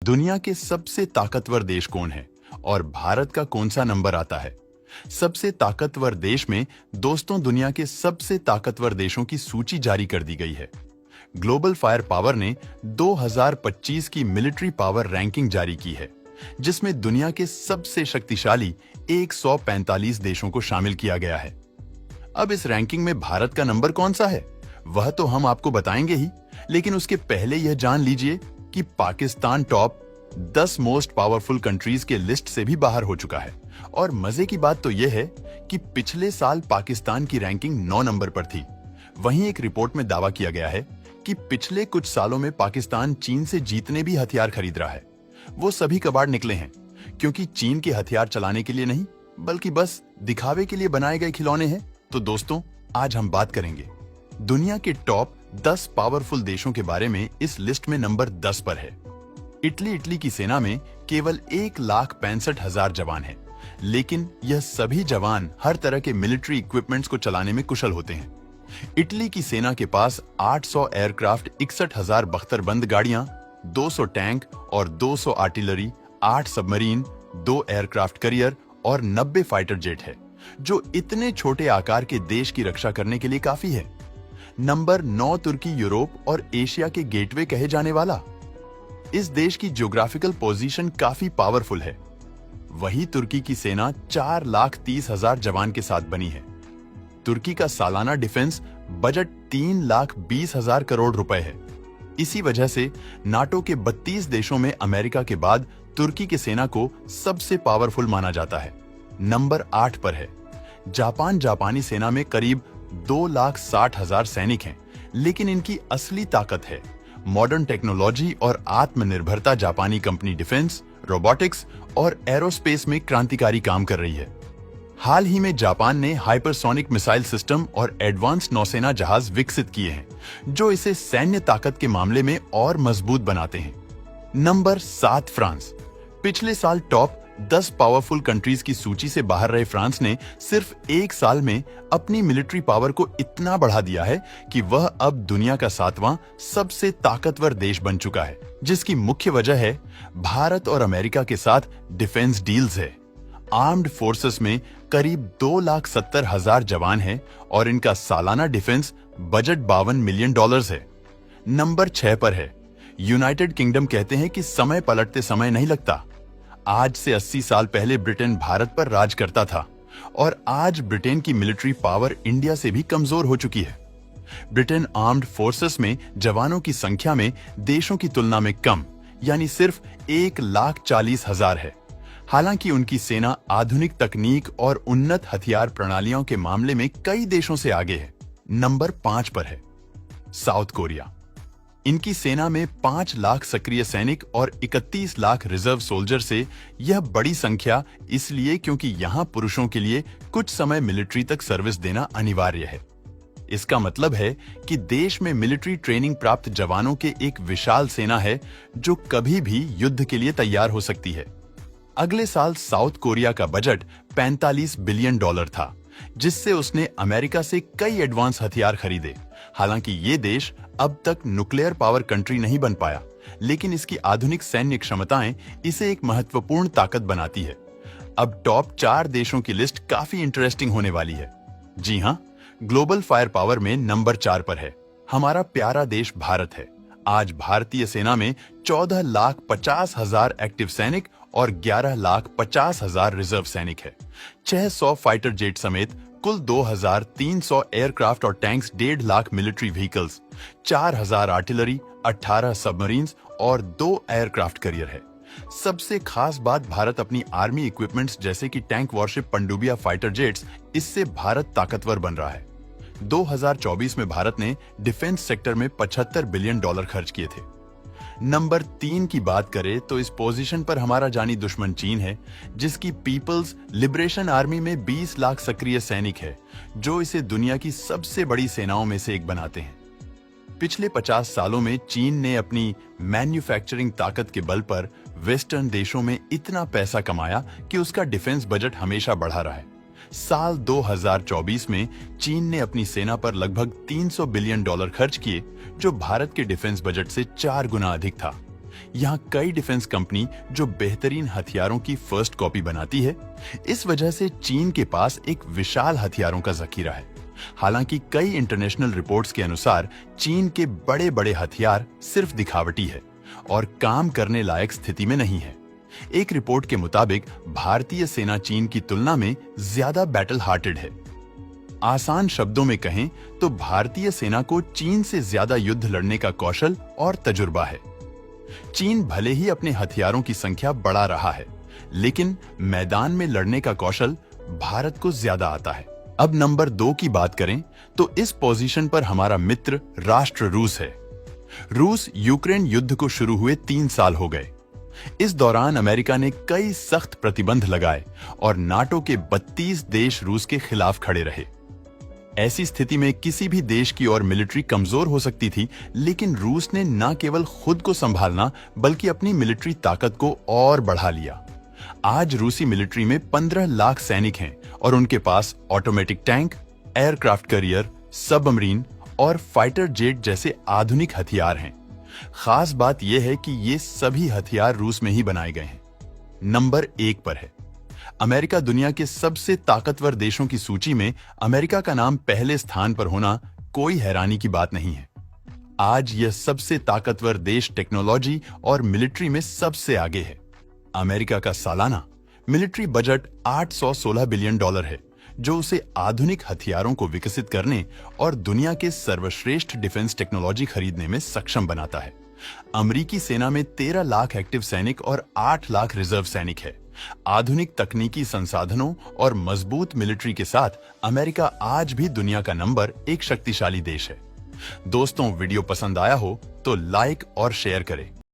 दुनिया के सबसे ताकतवर देश कौन है और भारत का कौन सा नंबर आता है? सबसे ताकतवर देश में दोस्तों दुनिया के सबसे ताकतवर देशों की सूची जारी कर दी गई है। ग्लोबल फायर पावर ने 2025 की मिलिट्री पावर रैंकिंग जारी की है, जिसमें दुनिया के सबसे शक्तिशाली 145 देशों को शामिल किया गया है। अब इस रैंकिंग में भारत का नंबर कौन सा है, वह तो हम आपको बताएंगे ही, लेकिन उसके पहले यह जान लीजिए कि Pakistan top 10 most powerful countries के लिस्ट से भी बाहर हो चुका है। और मजे की बात तो यह है कि पिछले साल पाकिस्तान की रैंकिंग 9 नंबर पर थी। वहीं एक रिपोर्ट में दावा किया गया है कि पिछले कुछ सालों में पाकिस्तान चीन से जीतने भी हथियार खरीद रहा है। वो सभी कबाड़ निकले हैं, क्योंकि चीन के हथियार चलाने के लिए नहीं, बल्कि बस दिखावे के लिए बनाए गए खिलौने हैं। तो दोस्तों, आज हम बात करेंगे दुनिया के टॉप 10 पावरफुल देशों के बारे में। इस लिस्ट में नंबर 10 पर है इटली की सेना में केवल 1,65,000 जवान हैं, लेकिन यह सभी जवान हर तरह के मिलिट्री इक्विपमेंट्स को चलाने में कुशल होते हैं। इटली की सेना के पास 800 एयरक्राफ्ट, 61,000 बख्तरबंद गाड़ियां, 200 टैंक और 200 आर्टिलरी, 8 सबमरीन, 2 एयरक्राफ्ट करियर और 90 फाइटर जेट है, जो इतने छोटे आकार के देश की रक्षा करने के लिए काफी है। नंबर 9 तुर्की यूरोप और एशिया के गेटवे कहे जाने वाला। इस देश की ज्योग्राफिकल पोजीशन काफी पावरफुल है। वही तुर्की की सेना 4,30,000 जवान के साथ बनी है। तुर्की का सालाना डिफेंस बजट 3,20,000 करोड़ रुपए है। इसी वजह से नाटो के 32 देशों में अमेरिका के बाद तुर्की की सेना को सबसे पावरफुल माना जाता है। नंबर 8 पर है जापान। जापानी सेना में करीब 2,60,000 सैनिक हैं, लेकिन इनकी असली ताकत है मॉडर्न टेक्नोलॉजी और आत्मनिर्भरता। जापानी कंपनी डिफेंस, रोबोटिक्स और एरोस्पेस में क्रांतिकारी काम कर रही है। हाल ही में जापान ने हाइपरसोनिक मिसाइल सिस्टम और एडवांस नौसेना जहाज विकसित किए हैं, जो इसे सैन्य ताकत के मामले में और मजबूत बनाते हैं। Number 7 France. पिछले साल टॉप 10 पावरफुल कंट्रीज की सूची से बाहर रहे फ्रांस ने सिर्फ एक साल में अपनी मिलिट्री पावर को इतना बढ़ा दिया है कि वह अब दुनिया का 7वां सबसे ताकतवर देश बन चुका है, जिसकी मुख्य वजह है भारत और अमेरिका के साथ डिफेंस डील्स है। आर्म्ड फोर्सेस में करीब 2,70,000 जवान हैं और इनका सालाना डिफेंस बजट $52 मिलियन है। नंबर 6 पर है यूनाइटेड किंगडम। कहते हैं कि समय पलटते समय नहीं लगता। आज से 80 साल पहले ब्रिटेन भारत पर राज करता था और आज ब्रिटेन की मिलिट्री पावर इंडिया से भी कमजोर हो चुकी है। ब्रिटेन आर्म्ड फोर्सेस में जवानों की संख्या में देशों की तुलना में कम, यानी सिर्फ 1,40,000 है। हालांकि उनकी सेना आधुनिक तकनीक और उन्नत हथियार प्रणालियों के मामले में कई देशों से आगे है। नंबर 5 पर है साउथ कोरिया। इनकी सेना में 5 लाख सक्रिय सैनिक और 31 लाख रिजर्व सोल्जर से यह बड़ी संख्या इसलिए क्योंकि यहां पुरुषों के लिए कुछ समय मिलिट्री तक सर्विस देना अनिवार्य है। इसका मतलब है कि देश में मिलिट्री ट्रेनिंग प्राप्त जवानों के एक विशाल सेना है, जो कभी भी युद्ध के लिए तैयार हो सकती है। अगले साल साउथ कोरिया का बजट $45 बिलियन था, जिससे उसने अमेरिका से कई एडवांस हथियार खरीदे। हालांकि ये देश अब तक न्यूक्लियर पावर कंट्री नहीं बन पाया, लेकिन इसकी आधुनिक सैन्य क्षमताएं इसे एक महत्वपूर्ण ताकत बनाती है। अब टॉप 4 देशों की लिस्ट काफी इंटरेस्टिंग होने वाली है। जी हां, ग्लोबल फायर पावर में नंबर 4 पर है हमारा प्यारा देश भारत है। आज भारतीय सेना में 14,50,000 एक्टिव सैनिक और 11,50,000 रिजर्व सैनिक है। 600 फाइटर जेट समेत कुल 2,300 एयरक्राफ्ट और tanks, 1.5 lakh military vehicles, 4,000 artillery, 18 submarines और 2 एयरक्राफ्ट करियर है। सबसे खास बात, भारत अपनी आर्मी इक्विपमेंट्स जैसे कि टैंक वॉरशिप, पनडुबिया फाइटर जेट्स, इससे भारत ताकतवर बन रहा है। 2024 में भारत ने डिफेंस सेक्टर में $75 बिलियन खर्च किए थे। नंबर 3 की बात करें तो इस पोजीशन पर हमारा जानी दुश्मन चीन है, जिसकी पीपल्स लिबरेशन आर्मी में 20 लाख सक्रिय सैनिक है, जो इसे दुनिया की सबसे बड़ी सेनाओं में से एक बनाते हैं। पिछले 50 सालों में चीन ने अपनी मैन्युफैक्चरिंग ताकत के बल पर वेस्टर्न देशों में इतना पैसा कमाया कि उसका डिफेंस बजट हमेशा बढ़ा रहा है। साल 2024 में चीन ने अपनी सेना पर लगभग $300 बिलियन खर्च किए, जो भारत के डिफेंस बजट से 4 गुना अधिक था। यहाँ कई डिफेंस कंपनी जो बेहतरीन हथियारों की फर्स्ट कॉपी बनाती है। इस वजह से चीन के पास एक विशाल हथियारों का जखीरा है। हालांकि कई इंटरनेशनल रिपोर्ट्स के अनुसार चीन के बड़े बड़े हथियार सिर्फ दिखावटी है और काम करने लायक स्थिति में नहीं है। एक रिपोर्ट के मुताबिक भारतीय सेना चीन की तुलना में ज्यादा बैटल हार्टेड है। आसान शब्दों में कहें तो भारतीय सेना को चीन से ज्यादा युद्ध लड़ने का कौशल और तजुर्बा है। चीन भले ही अपने हथियारों की संख्या बढ़ा रहा है, लेकिन मैदान में लड़ने का कौशल भारत को ज्यादा आता है। अब नंबर 2 की बात करें तो इस पोजीशन पर हमारा मित्र राष्ट्र रूस है। रूस यूक्रेन युद्ध को शुरू हुए 3 साल हो गए। इस दौरान अमेरिका ने कई सख्त प्रतिबंध लगाए और नाटो के 32 देश रूस के खिलाफ खड़े रहे। ऐसी स्थिति में किसी भी देश की और मिलिट्री कमजोर हो सकती थी, लेकिन रूस ने न केवल खुद को संभालना बल्कि अपनी मिलिट्री ताकत को और बढ़ा लिया। आज रूसी मिलिट्री में 15 लाख सैनिक हैं और उनके पास automatic tank, aircraft carrier, submarine और फाइटर जेट जैसे आधुनिक हथियार हैं। खास बात यह है कि ये सभी हथियार रूस में ही बनाए गए हैं। नंबर 1 पर है अमेरिका। दुनिया के सबसे ताकतवर देशों की सूची में अमेरिका का नाम पहले स्थान पर होना कोई हैरानी की बात नहीं है। आज यह सबसे ताकतवर देश टेक्नोलॉजी और मिलिट्री में सबसे आगे है। अमेरिका का सालाना मिलिट्री बजट $816 बिलियन है, जो उसे आधुनिक हथियारों को विकसित करने और दुनिया के सर्वश्रेष्ठ डिफेंस टेक्नोलॉजी खरीदने में सक्षम बनाता है। अमेरिकी सेना में 13 लाख एक्टिव सैनिक और 8 लाख रिजर्व सैनिक है। आधुनिक तकनीकी संसाधनों और मजबूत मिलिट्री के साथ अमेरिका आज भी दुनिया का नंबर 1 शक्तिशाली देश है। दोस्तों, वीडियो पसंद आया हो तो लाइक और शेयर करें।